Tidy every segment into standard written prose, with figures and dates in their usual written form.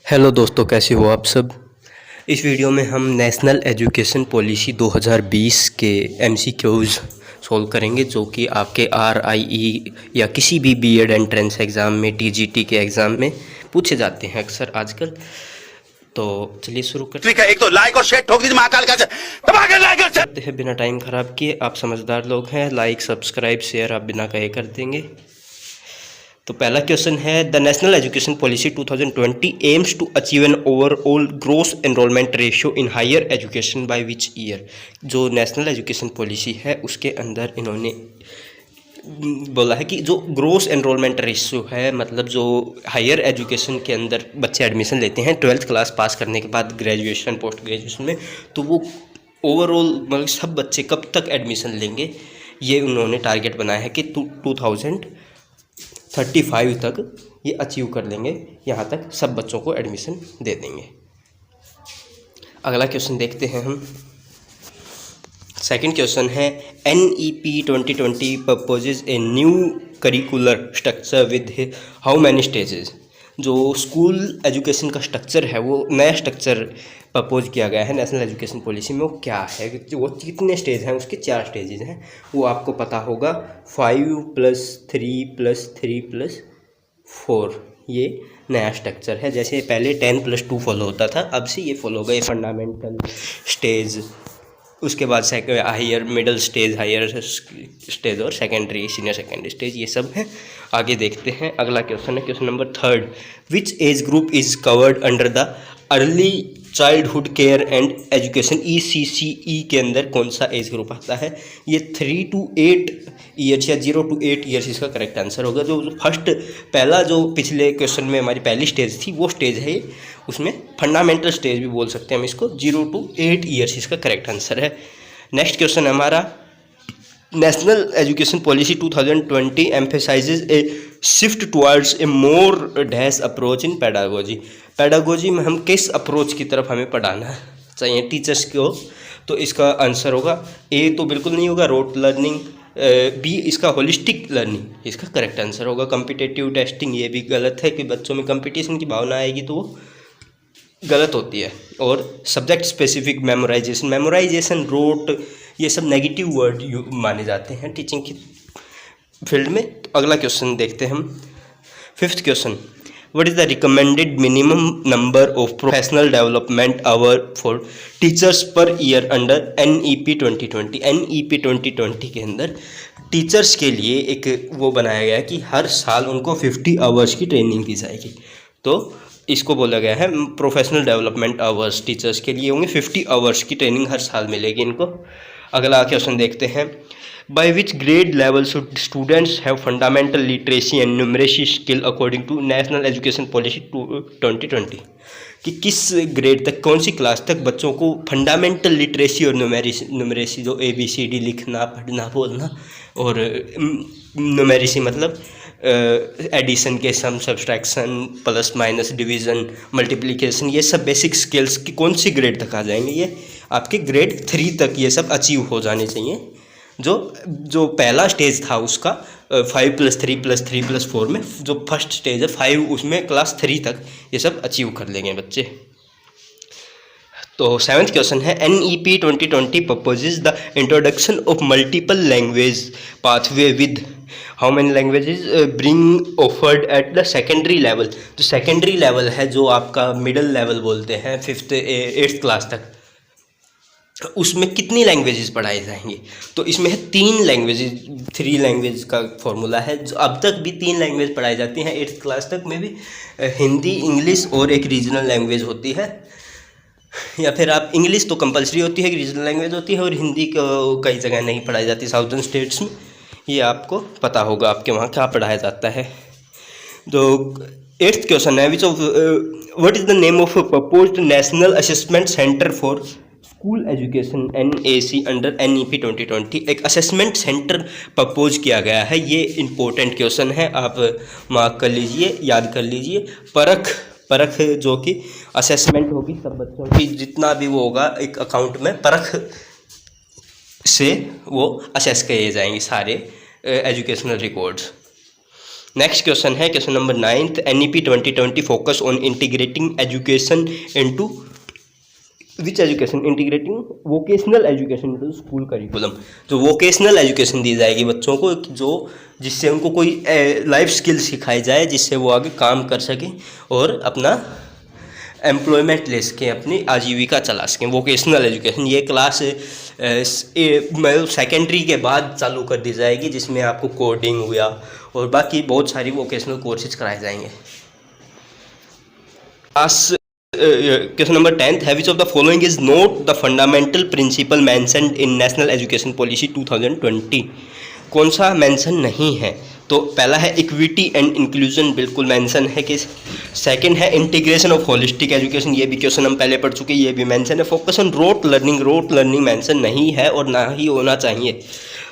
Hello दोस्तों, कैसे हो आप सब। इस वीडियो में हम नेशनल एजुकेशन पॉलिसी 2020 के एमसीक्यूज़ सॉल्व करेंगे, जो कि आपके आरआईई या किसी भी बीएड एंट्रेंस एग्ज़ाम में, टीजीटी के एग्ज़ाम में पूछे जाते हैं अक्सर आजकल। तो चलिए शुरू करते एक तो लाइक और शेयर ठोक दीजिए महाकाल का दबा के लाइक और शेयर। हैं। बिना टाइम ख़राब किए, आप समझदार लोग हैं, लाइक सब्सक्राइब शेयर आप बिना कहे कर देंगे। तो पहला क्वेश्चन है, the national education policy 2020 aims to achieve an overall gross enrolment ratio in higher education by which year. जो नेशनल एजुकेशन पॉलिसी है उसके अंदर इन्होंने बोला है कि जो ग्रोस एनरोलमेंट रेशियो है, मतलब जो हायर एजुकेशन के अंदर बच्चे एडमिशन लेते हैं 12th क्लास पास करने के बाद ग्रेजुएशन पोस्ट ग्रेजुएशन में, तो वो ओवरऑल मतलब सब बच्चे कब तक एडमिशन लेंगे, ये उन्होंने टारगेट बनाया है कि 2035 तक ये अचीव कर लेंगे, यहाँ तक सब बच्चों को एडमिशन दे देंगे। अगला क्वेश्चन देखते हैं हम। सेकंड क्वेश्चन है, NEP 2020 proposes a new curricular structure with how many stages. जो स्कूल एजुकेशन का स्ट्रक्चर है, वो नया स्ट्रक्चर प्रपोज किया गया है नेशनल एजुकेशन पॉलिसी में। वो क्या है, वो कितने स्टेज हैं, उसके 4 स्टेजेस हैं, वो आपको पता होगा। 5+3+3+4 ये नया स्ट्रक्चर है। जैसे पहले 10+2 फॉलो होता था, अब से ये फॉलो होगा। ये फंडामेंटल स्टेज, उसके बाद higher middle stage, higher stage और सेकेंडरी सीनियर सेकेंडरी स्टेज, ये सब है। आगे देखते हैं। अगला क्वेश्चन है question number 3, which age group is covered under the early childhood care and education ECCE के अंदर कौन सा एज ग्रुप आता है। ये 3 to 8 ईयर्स या 0 to 8 ईयर्स इसका करेक्ट आंसर होगा। जो फर्स्ट पहला जो पिछले क्वेश्चन में हमारी पहली स्टेज थी, वो स्टेज है ये, उसमें फंडामेंटल स्टेज भी बोल सकते हैं हम इसको। 0 to 8 ईयर्स इसका करेक्ट आंसर है। नेक्स्ट क्वेश्चन है हमारा, national education policy 2020 emphasises A shift towards a more dash approach in pedagogy. Pedagogy में हम किस अप्रोच की तरफ हमें पढ़ाना चाहिए टीचर्स को, तो इसका आंसर होगा ए तो बिल्कुल नहीं होगा, रोट लर्निंग। बी इसका होलिस्टिक लर्निंग इसका करेक्ट आंसर होगा। कम्पिटेटिव टेस्टिंग ये भी गलत है कि बच्चों में कंपटीशन की भावना आएगी तो वो गलत होती है। और सब्जेक्ट स्पेसिफिक मेमोराइजेशन, रोट, ये सब नेगेटिव वर्ड माने जाते हैं टीचिंग की फील्ड में। तो अगला क्वेश्चन देखते हैं हम। 5th question, what is the recommended minimum number of professional development hour for teachers per year under NEP 2020। NEP 2020 के अंदर टीचर्स के लिए एक वो बनाया गया है कि हर साल उनको 50 आवर्स की ट्रेनिंग दी जाएगी। तो इसको बोला गया है प्रोफेशनल डेवलपमेंट आवर्स टीचर्स के लिए होंगे, 50 आवर्स की ट्रेनिंग हर साल मिलेगी इनको। अगला क्वेश्चन देखते हैं, by which grade level should students have fundamental literacy and numeracy skill according to national education policy 2020। कि किस ग्रेड तक, कौन सी क्लास तक बच्चों को फंडामेंटल लिटरेसी और न्यूमरेसी जो ABCD लिखना पढ़ना बोलना, और न्यूमरेसी मतलब एडिशन के sum, subtraction, plus minus, division, multiplication, ये सब बेसिक स्किल्स की कौन सी ग्रेड तक आ जाएंगे, ये आपके ग्रेड 3 तक ये सब अचीव हो जाने चाहिए। जो पहला स्टेज था उसका 5+3+3+4 में, जो फर्स्ट स्टेज है 5, उसमें क्लास 3 तक ये सब अचीव कर लेंगे बच्चे। तो 7th क्वेश्चन है, NEP 2020 proposes the introduction of multiple language pathway with how many languages bring offered at the secondary level. जो सेकेंडरी लेवल है, जो आपका मिडिल लेवल बोलते हैं 5th 8th क्लास तक, उसमें कितनी लैंग्वेजेस पढ़ाई जाएंगी। तो इसमें है 3 लैंग्वेजेस, 3 लैंग्वेज का फॉर्मूला है। जो अब तक भी 3 लैंग्वेज पढ़ाई जाती हैं 8th क्लास तक में भी, हिंदी, इंग्लिश और एक रीजनल लैंग्वेज होती है। या फिर आप इंग्लिश तो कंपलसरी होती है, रीजनल लैंग्वेज होती है, और हिंदी को कई जगह नहीं पढ़ाई जाती साउदर्न स्टेट्स में, ये आपको पता होगा आपके वहाँ क्या पढ़ाया जाता है। तो 8th क्वेश्चन है, which of what is the name of proposed national assessment centre for school education NAC under NEP 2020। एक असेसमेंट सेंटर प्रपोज किया गया है। ये इम्पोर्टेंट क्वेश्चन है, आप मार्क कर लीजिए, याद कर लीजिए। परख जो कि असेसमेंट होगी सब बच्चों की, जितना भी वो होगा एक अकाउंट में परख से वो असेस किए जाएंगे सारे एजुकेशनल रिकॉर्ड्स। नेक्स्ट क्वेश्चन है question number 9th, NEP 2020 focus on integrating education into which education, integrating vocational education into school curriculum. जो वोकेशनल एजुकेशन दी जाएगी बच्चों को, जो जिससे उनको कोई लाइफ स्किल सिखाई जाए, जिससे वो आगे काम कर सकें और अपना एम्प्लॉयमेंट ले सकें, अपनी आजीविका चला सकें। वोकेशनल एजुकेशन ये क्लास मतलब सेकेंडरी के बाद चालू कर दी जाएगी, जिसमें आपको कोडिंग हुआ और बाकी बहुत सारी वोकेशनल कोर्सेज कराए जाएंगे। क्वेश्चन नंबर 10th है, which of the following is note the fundamental principle mentioned in national education policy 2020। कौन सा मेंशन नहीं है? तो पहला है इक्विटी एंड इंक्लूजन, बिल्कुल मेंशन है कि। सेकंड है इंटीग्रेशन ऑफ होलिस्टिक एजुकेशन, ये भी क्वेश्चन हम पहले पढ़ चुके, ये भी मेंशन है। Focus on rote learning mention नहीं है और ना ही होना चाहिए।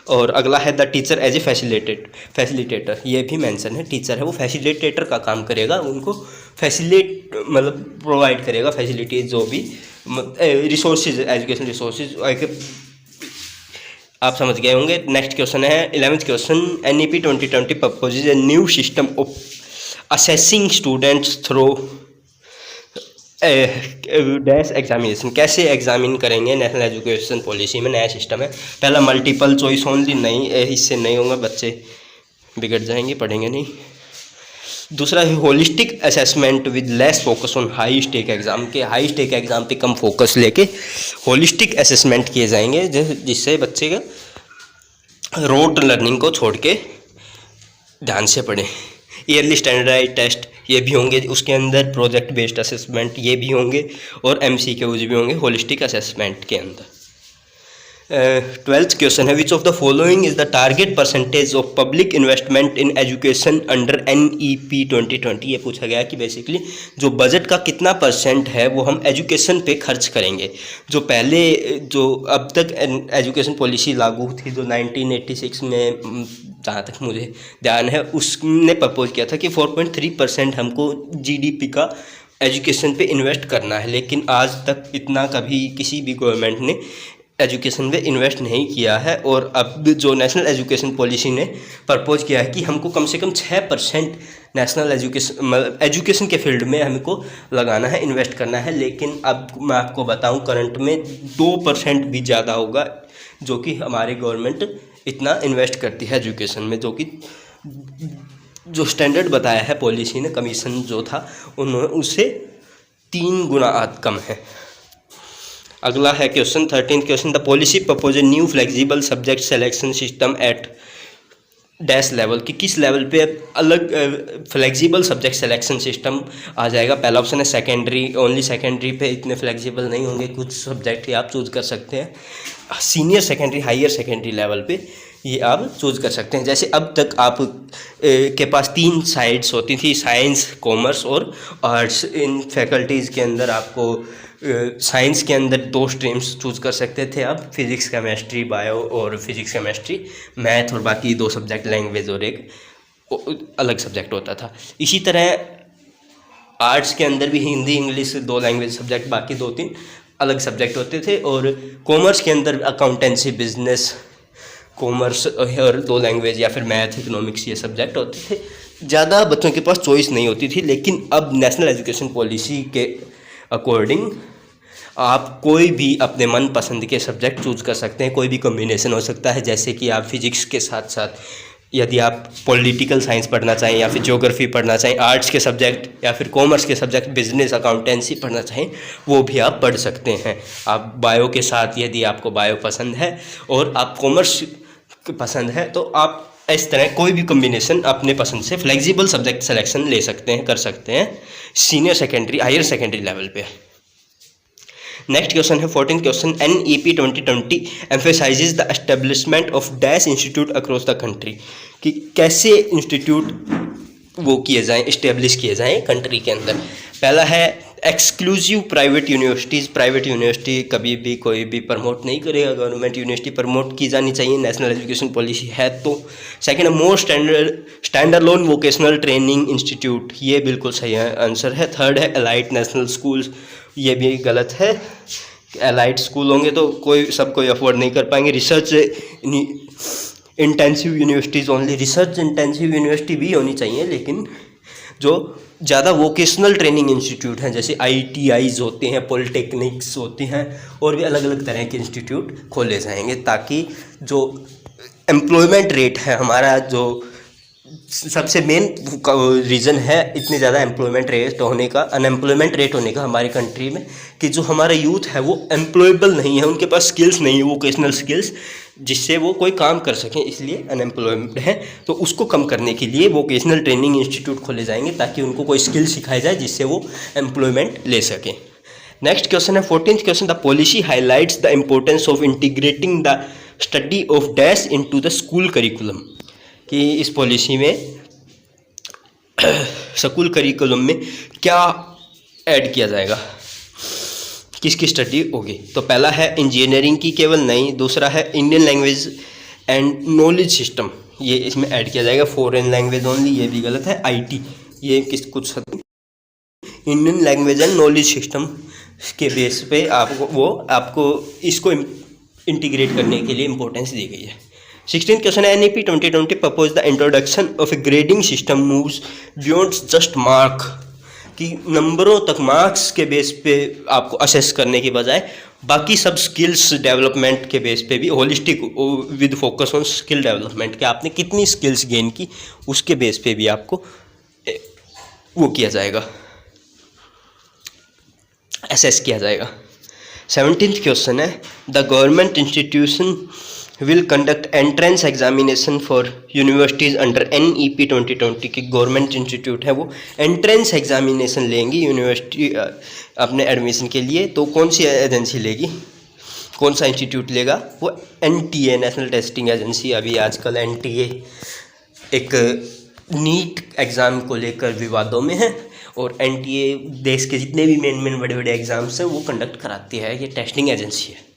और अगला है the teacher as a facilitator, ये भी मेंशन है। टीचर है वो फैसिलिटेटर का काम करेगा, उनको मतलब प्रोवाइड करेगा फैसिलिटीज, जो भी रिसोर्सेज, एजुकेशन रिसोर्सेज, आप समझ गए होंगे। नेक्स्ट क्वेश्चन है 11th question, NEP 2020 proposes a new system of assessing students through dash examination. कैसे एग्जामिन करेंगे नेशनल एजुकेशन पॉलिसी में? नया सिस्टम है। पहला मल्टीपल चॉइस ओनली, नहीं इससे नहीं होंगे, बच्चे बिगड़ जाएंगे, पढ़ेंगे नहीं। दूसरा है holistic assessment with less focus on high stake exam, के हाई स्टेक एग्जाम पे कम फोकस लेके होलिस्टिक असेसमेंट किए जाएंगे, जिससे बच्चे का रोट लर्निंग को छोड़ के ध्यान से पढ़ें। ईयरली स्टैंडर्डाइज टेस्ट ये भी होंगे, उसके अंदर प्रोजेक्ट बेस्ड असेसमेंट ये भी होंगे और MCQs भी होंगे होलिस्टिक असेसमेंट के अंदर। 12th क्वेश्चन है, which of the following is the target percentage of public investment in education under NEP 2020। ये पूछा गया कि बेसिकली जो बजट का कितना % है वो हम एजुकेशन पे खर्च करेंगे। जो पहले जो अब तक एजुकेशन पॉलिसी लागू थी, जो 1986 में जहाँ तक मुझे ध्यान है, उसने प्रपोज किया था कि 4.3% हमको GDP का एजुकेशन पे इन्वेस्ट करना है। लेकिन आज तक इतना कभी किसी भी गवर्नमेंट ने एजुकेशन में इन्वेस्ट नहीं किया है। और अब जो नेशनल एजुकेशन पॉलिसी ने प्रपोज किया है कि हमको कम से कम 6% नेशनल एजुकेशन के फील्ड में हमको लगाना है, इन्वेस्ट करना है। लेकिन अब मैं आपको बताऊं, करंट में 2% भी ज़्यादा होगा, जो कि हमारी गवर्नमेंट इतना इन्वेस्ट करती है एजुकेशन में, जो कि जो स्टैंडर्ड बताया है पॉलिसी ने, कमीशन जो था उन्होंने उससे 3 गुना कम है। अगला है question 13th question, the policy propose a new flexible subject selection system eight dash level, कि किस लेवल पे अलग फ्लेक्सिबल सब्जेक्ट सिलेक्शन सिस्टम आ जाएगा। पहला ऑप्शन है सेकेंडरी, ओनली सेकेंडरी पे इतने फ्लेक्सिबल नहीं होंगे, कुछ सब्जेक्ट ही आप चूज़ कर सकते हैं। Senior secondary, higher secondary level पे ये आप चूज़ कर सकते हैं। जैसे अब तक आप के पास 3 साइड्स होती थी, साइंस, कॉमर्स और आर्ट्स। इन फैकल्टीज़ के अंदर आपको साइंस के अंदर 2 स्ट्रीम्स चूज़ कर सकते थे, अब फिज़िक्स केमिस्ट्री बायो, और फिज़िक्स केमिस्ट्री मैथ, और बाकी 2 सब्जेक्ट लैंग्वेज और एक अलग सब्जेक्ट होता था। इसी तरह आर्ट्स के अंदर भी हिंदी इंग्लिश 2 लैंग्वेज सब्जेक्ट, बाकी 2-3 अलग सब्जेक्ट होते थे। और कॉमर्स के अंदर अकाउंटेंसी, बिजनेस, कॉमर्स और 2 लैंग्वेज, या फिर मैथ, इकोनॉमिक्स, ये सब्जेक्ट होते थे। ज़्यादा बच्चों के पास चॉइस नहीं होती थी। लेकिन अब नेशनल एजुकेशन पॉलिसी के अकॉर्डिंग आप कोई भी अपने मन पसंद के सब्जेक्ट चूज़ कर सकते हैं, कोई भी कॉम्बिनेशन हो सकता है। जैसे कि आप फिजिक्स के साथ साथ यदि आप पॉलिटिकल साइंस पढ़ना चाहें, या फिर ज्योग्राफी पढ़ना चाहें, आर्ट्स के सब्जेक्ट या फिर कॉमर्स के सब्जेक्ट, बिजनेस, अकाउंटेंसी पढ़ना चाहें, वो भी आप पढ़ सकते हैं। आप बायो के साथ, यदि आपको बायो पसंद है और आप कॉमर्स पसंद है, तो आप इस तरह कोई भी कॉम्बिनेशन अपने पसंद से फ्लेक्सिबल सब्जेक्ट सिलेक्शन ले सकते हैं, कर सकते हैं senior secondary, higher secondary level पे। नेक्स्ट क्वेश्चन है 14th question, NEP 2020 emphasises the establishment of dash institute across the country, कि कैसे इंस्टीट्यूट वो किए जाएं, इस्टेब्लिश किए जाएं कंट्री के अंदर। पहला है exclusive private universities. Private university कभी भी कोई भी प्रमोट नहीं करेगा, गवर्नमेंट यूनिवर्सिटी प्रमोट की जानी चाहिए, नेशनल एजुकेशन पॉलिसी है तो। सेकंड है more standard loan vocational training institute, ये बिल्कुल सही आंसर है। थर्ड है एलाइट नेशनल स्कूल्स, ये भी गलत है। एलाइट स्कूल होंगे तो सब कोई अफोर्ड नहीं कर पाएंगे। Research intensive universities only, research intensive university भी होनी चाहिए, लेकिन जो ज़्यादा वोकेशनल ट्रेनिंग इंस्टीट्यूट हैं जैसे ITIs होते हैं, पॉलिटेक्निक्स होती हैं, और भी अलग अलग तरह के इंस्टीट्यूट खोले जाएंगे, ताकि जो एम्प्लॉयमेंट रेट है हमारा, जो सबसे मेन रीज़न है इतने ज़्यादा एम्प्लॉयमेंट रेट होने का, अनएम्प्लॉयमेंट रेट होने का हमारी कंट्री में, कि जो हमारा यूथ है वो एम्प्लॉयबल नहीं है, उनके पास स्किल्स नहीं है, वोकेशनल स्किल्स जिससे वो कोई काम कर सकें, इसलिए अनएम्प्लॉयमेंट है। तो उसको कम करने के लिए वोकेशनल ट्रेनिंग इंस्टीट्यूट खोले जाएंगे, ताकि उनको कोई स्किल सिखाई जाए जिससे वो एम्प्लॉयमेंट ले सकें। नेक्स्ट क्वेश्चन है 14th question, the policy highlights the importance of integrating the study of dash into the school curriculum, कि इस पॉलिसी में स्कूल करिकुलम में क्या ऐड किया जाएगा, किसकी स्टडी होगी। तो पहला है इंजीनियरिंग की केवल नहीं, दूसरा है Indian language and knowledge system, ये इसमें ऐड किया जाएगा। फॉरेन लैंग्वेज ओनली, ये भी गलत है। IT ये कुछ Indian language and knowledge system के बेस पे आपको इसको इंटीग्रेट करने के लिए इम्पोर्टेंस दी गई है। 16th क्वेश्चन है NEP 2020 propose the introduction of A grading system moves beyond just mark, कि नंबरों तक, मार्क्स के बेस पे आपको असेस करने के बजाय बाकी सब स्किल्स डेवलपमेंट के बेस पे भी, holistic with focus on skill development, कि आपने कितनी स्किल्स गेन की उसके बेस पे भी आपको वो किया जाएगा, असेस किया जाएगा। 17th क्वेश्चन है the government institution will conduct entrance examination for universities under NEP 2020, की गवर्नमेंट इंस्टीट्यूट है वो एंट्रेंस एग्जामिनेशन लेंगी यूनिवर्सिटी अपने एडमिशन के लिए। तो कौन सी एजेंसी लेगी, कौन सा इंस्टीट्यूट लेगा, वो NTA नेशनल टेस्टिंग एजेंसी। अभी आजकल NTA एक नीट एग्ज़ाम को लेकर विवादों में है, और NTA देश के जितने भी मेन बड़े बड़े एग्ज़ाम्स हैं वो कंडक्ट कराती है, ये टेस्टिंग एजेंसी है।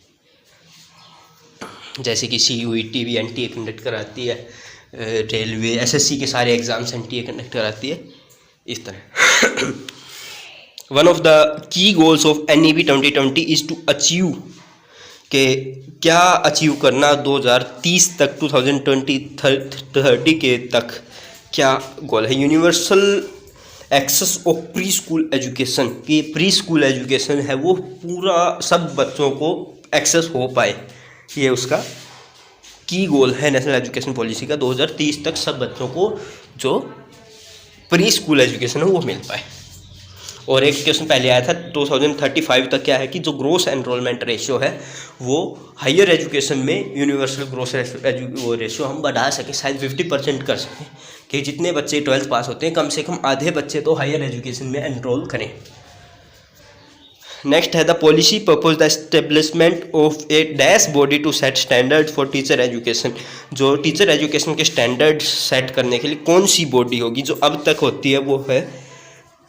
जैसे कि CUET भी NTA कंडक्ट कराती है, रेलवे SSC के सारे एग्ज़ाम्स NTA कंडक्ट कराती है, इस तरह। One of the key goals of NEP 2020 is to achieve, के क्या अचीव करना 2030 तक, 2030 के तक क्या गोल है। Universal access of preschool education, कि प्री स्कूल एजुकेशन है वो पूरा सब बच्चों को एक्सेस हो पाए, ये उसका की गोल है नेशनल एजुकेशन पॉलिसी का। 2030 तक सब बच्चों को जो प्री स्कूल एजुकेशन है वो मिल पाए। और एक क्वेश्चन पहले आया था 2035 तक क्या है, कि जो ग्रोस एनरोलमेंट रेशियो है वो हायर एजुकेशन में यूनिवर्सल ग्रोस रेशियो हम बढ़ा सकें, शायद 50% कर सकें, कि जितने बच्चे 12th पास होते हैं कम से कम आधे बच्चे तो हायर एजुकेशन में एनरोल करें। नेक्स्ट है the policy propose the establishment of a dash body to set standard for teacher education, जो टीचर एजुकेशन के स्टैंडर्ड सेट करने के लिए कौन सी बॉडी होगी। जो अब तक होती है वो है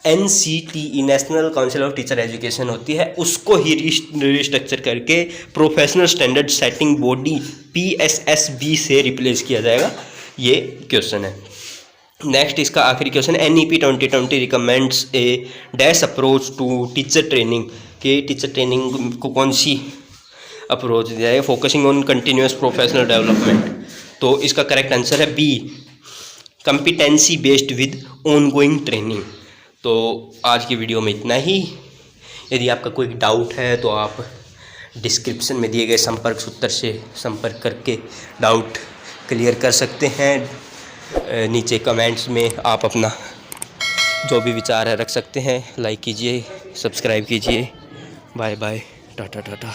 NCTE national council of teacher education होती है, उसको ही रिस्ट्रक्चर करके professional standard setting body PSSB से रिप्लेस किया जाएगा। ये क्वेश्चन है। नेक्स्ट इसका आखिरी question, NEP 2020 recommends a dash approach to teacher training, के टीचर ट्रेनिंग को कौन सी अप्रोच दिया है, focusing on continuous professional development. तो इसका करेक्ट आंसर है B, competency based with ongoing training. तो आज की वीडियो में इतना ही। यदि आपका कोई डाउट है तो आप डिस्क्रिप्शन में दिए गए संपर्क सूत्र से संपर्क करके डाउट क्लियर कर सकते हैं। नीचे कमेंट्स में आप अपना जो भी विचार है रख सकते हैं। लाइक कीजिए, सब्सक्राइब कीजिए। Bye bye, tata Tata.